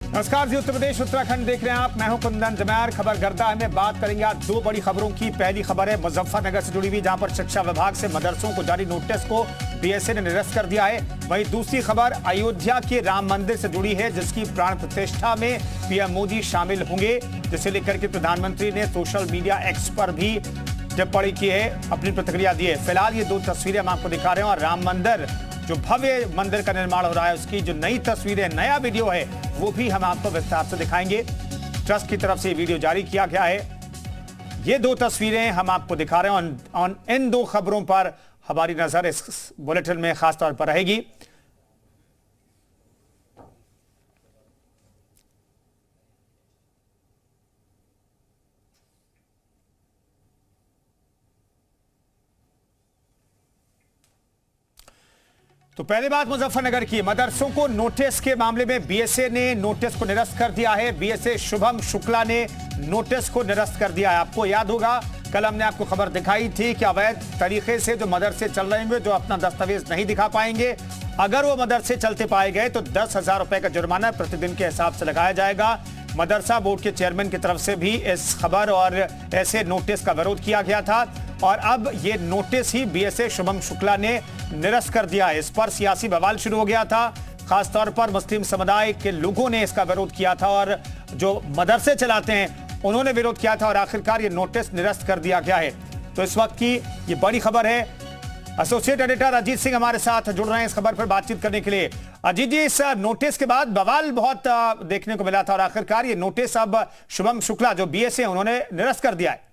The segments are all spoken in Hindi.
नमस्कार जी, उत्तर प्रदेश उत्तराखंड देख रहे हैं आप। मैं हूं कुंदन जमैर। खबर गर्दा में बात करेंगे आज दो बड़ी खबरों की। पहली खबर है मुजफ्फरनगर से जुड़ी हुई, जहां पर शिक्षा विभाग से मदरसों को जारी नोटिस को बीएसए ने निरस्त कर दिया है। वहीं दूसरी खबर अयोध्या के राम मंदिर से जुड़ी है, जिसकी प्राण प्रतिष्ठा में पीएम मोदी शामिल होंगे, जिसे लेकर के प्रधानमंत्री ने सोशल मीडिया एक्स पर भी टिप्पणी की है, अपनी प्रतिक्रिया दी है। फिलहाल ये दो तस्वीरें हम आपको दिखा रहे हैं और राम मंदिर, जो भव्य मंदिर का निर्माण हो रहा है, उसकी जो नई तस्वीरें, नया वीडियो है, वो भी हम आपको विस्तार से दिखाएंगे। ट्रस्ट की तरफ से वीडियो जारी किया गया है। ये दो तस्वीरें हम आपको दिखा रहे हैं। इन दो खबरों पर हमारी नजर इस बुलेटिन में खास तौर पर रहेगी। तो पहली बात मुजफ्फरनगर की, मदरसों को नोटिस के मामले में बीएसए ने नोटिस को निरस्त कर दिया है। बीएसए शुभम शुक्ला ने नोटिस को निरस्त कर दिया है। आपको याद होगा, कल हमने आपको खबर दिखाई थी कि अवैध तरीके से जो मदरसे चल रहे होंगे, जो अपना दस्तावेज नहीं दिखा पाएंगे, अगर वो मदरसे चलते पाए गए तो 10,000 रुपए का जुर्माना प्रतिदिन के हिसाब से लगाया जाएगा। मदरसा बोर्ड के चेयरमैन की तरफ से भी इस खबर और ऐसे नोटिस का विरोध किया गया था और अब ये नोटिस ही बीएसए शुभम शुक्ला ने निरस्त कर दिया है। इस पर सियासी बवाल शुरू हो गया था। खासतौर पर मुस्लिम समुदाय के लोगों ने इसका विरोध किया था और जो मदरसे चलाते हैं उन्होंने विरोध किया था और आखिरकार ये नोटिस निरस्त कर दिया गया है। तो इस वक्त की ये बड़ी खबर है। एसोसिएट एडिटर अजीत सिंह हमारे साथ जुड़ रहे हैं इस खबर पर बातचीत करने के लिए। अजीत जी, इस नोटिस के बाद बवाल बहुत देखने को मिला था और आखिरकार ये नोटिस अब शुभम शुक्ला जो बीएसए उन्होंने निरस्त कर दिया है।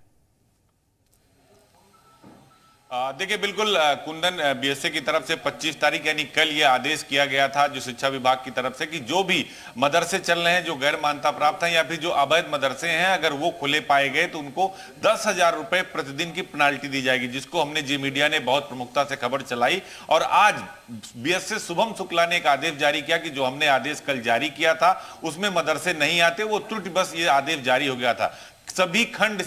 देखिए, बिल्कुल कुंदन, बीएसए की तरफ से 25 तारीख यानी कल ये आदेश किया गया था जो शिक्षा विभाग की तरफ से कि जो भी मदरसे चल रहे हैं, जो गैर मान्यता प्राप्त हैं या फिर जो अवैध मदरसे हैं, अगर वो खुले पाए गए तो उनको 10,000 रुपए प्रतिदिन की पेनाल्टी दी जाएगी, जिसको हमने जी मीडिया ने बहुत प्रमुखता से खबर चलाई। और आज बीएसए शुभम शुक्ला ने एक आदेश जारी किया कि जो हमने आदेश कल जारी किया था उसमें मदरसे नहीं आते, वो त्रुटि बस ये आदेश जारी हो गया था। सभी खंड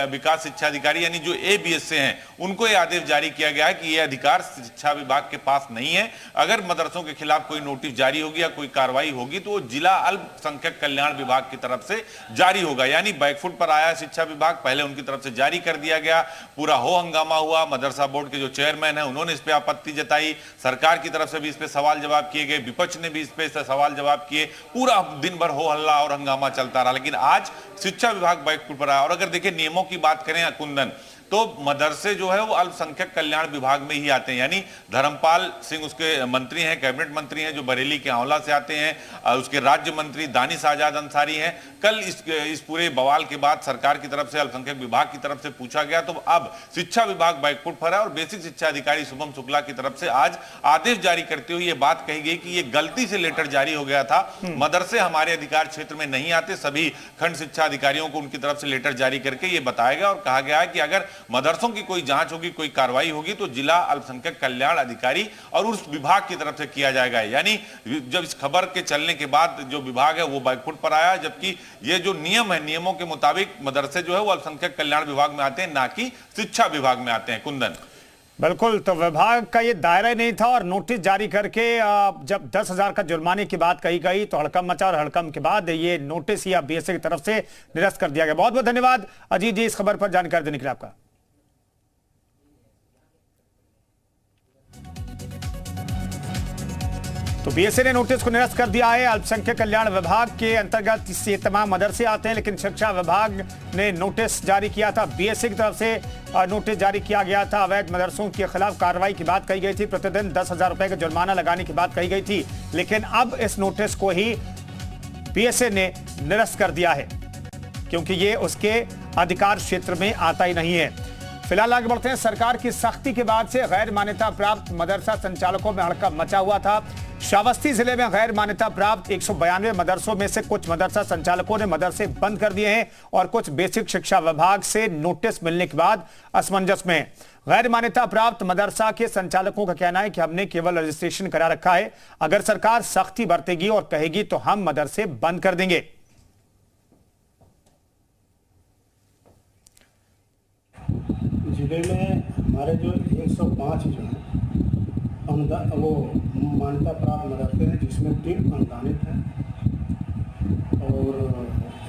विकास शिक्षा अधिकारी यानी जो एबीएसए हैं, उनको यह आदेश जारी किया गया है कि यह अधिकार शिक्षा विभाग के पास नहीं है। अगर मदरसों के खिलाफ कोई नोटिस जारी होगी या कोई कार्रवाई होगी तो वो जिला अल्पसंख्यक कल्याण विभाग की तरफ से जारी होगा। यानी बैकफुट पर आया शिक्षा विभाग, पहले उनकी तरफ से जारी कर दिया गया, पूरा हो हंगामा हुआ। मदरसा बोर्ड के जो चेयरमैन है उन्होंने इस पर आपत्ति जताई, सरकार की तरफ से भी इस पर सवाल जवाब किए गए, विपक्ष ने भी इस पर सवाल जवाब किए, पूरा दिन भर हो हल्ला और हंगामा चलता रहा। लेकिन आज शिक्षा विभाग बैकफुट पर आया। और अगर देखिए नियमों की बात करें कुंदन, तो मदरसे जो है वो अल्पसंख्यक कल्याण विभाग में ही आते हैं। यानी धर्मपाल सिंह उसके मंत्री हैं, कैबिनेट मंत्री हैं, जो बरेली के आंवला से आते हैं। उसके राज्य मंत्री दानिश आजाद अंसारी हैं। कल इस पूरे बवाल के बाद सरकार की तरफ से अल्पसंख्यक विभाग की तरफ से पूछा गया, तो अब शिक्षा विभाग बैकफुट पर है और बेसिक शिक्षा अधिकारी शुभम शुक्ला की तरफ से आज आदेश जारी करते हुए ये बात कही गई कि ये गलती से लेटर जारी हो गया था, मदरसे हमारे अधिकार क्षेत्र में नहीं आते। सभी खंड शिक्षा अधिकारियों को उनकी तरफ से लेटर जारी करके ये बताया गया और कहा गया है कि अगर मदरसों की कोई जांच होगी, कोई कार्रवाई होगी तो जिला अल्पसंख्यक कल्याण अधिकारी और उस विभाग की तरफ से किया जाएगा। यानी जब इस खबर के चलने के बाद जो विभाग है वो बैकफुट पर आया, जबकि ये जो नियम है, नियमों के मुताबिक मदरसे जो है वो अल्पसंख्यक कल्याण विभाग में आते हैं, ना कि शिक्षा विभाग में आते हैं। कुंदन, बिल्कुल, तो विभाग का ये दायरा नहीं था और नोटिस जारी करके जब 10,000 का जुर्माने की बात कही गई तो हड़कंप मचा और हड़कंप के बाद ये नोटिस या बीएसए की तरफ से निरस्त कर दिया गया। बहुत बहुत धन्यवाद अजीत जी इस खबर पर जानकारी देने के लिए आपका। तो बीएसए ने नोटिस को निरस्त कर दिया है। अल्पसंख्यक कल्याण विभाग के अंतर्गत ये तमाम मदरसे आते हैं, लेकिन शिक्षा विभाग ने नोटिस जारी किया था। बीएसए की तरफ से नोटिस जारी किया गया था। अवैध मदरसों के खिलाफ कार्रवाई की बात कही गई थी, प्रतिदिन 10,000 रुपए का जुर्माना लगाने की बात कही गई थी, लेकिन अब इस नोटिस को ही बीएसए ने निरस्त कर दिया है क्योंकि ये उसके अधिकार क्षेत्र में आता ही नहीं है। फिलहाल आगे बढ़ते हैं। सरकार की सख्ती के बाद से गैर मान्यता प्राप्त मदरसा संचालकों में हड़कंप मचा हुआ था। श्रावस्ती जिले में गैर मान्यता प्राप्त 192 मदरसों में से कुछ मदरसा संचालकों ने मदरसे बंद कर दिए हैं और कुछ बेसिक शिक्षा विभाग से नोटिस मिलने के बाद असमंजस में। गैर मान्यता प्राप्त मदरसा के संचालकों का कहना है कि हमने केवल रजिस्ट्रेशन करा रखा है, अगर सरकार सख्ती बरतेगी और कहेगी तो हम मदरसे बंद कर देंगे। जिले में हमारे जो 105 जो हैं वो मान्यता प्राप्त मदरसे हैं, जिसमें 3 अनुदानित हैं और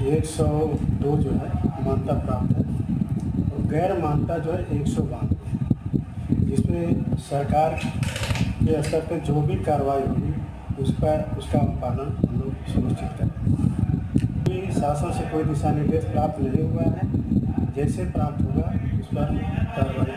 102 जो है मान्यता प्राप्त है और गैर मान्यता जो है 192, जिसमें सरकार के स्तर पर जो भी कार्रवाई होगी उसका पालन हम लोग सुनिश्चित करें। शासन से कोई दिशा निर्देश प्राप्त नहीं हुआ है, जैसे प्राप्त होगा उस पर कार्रवाई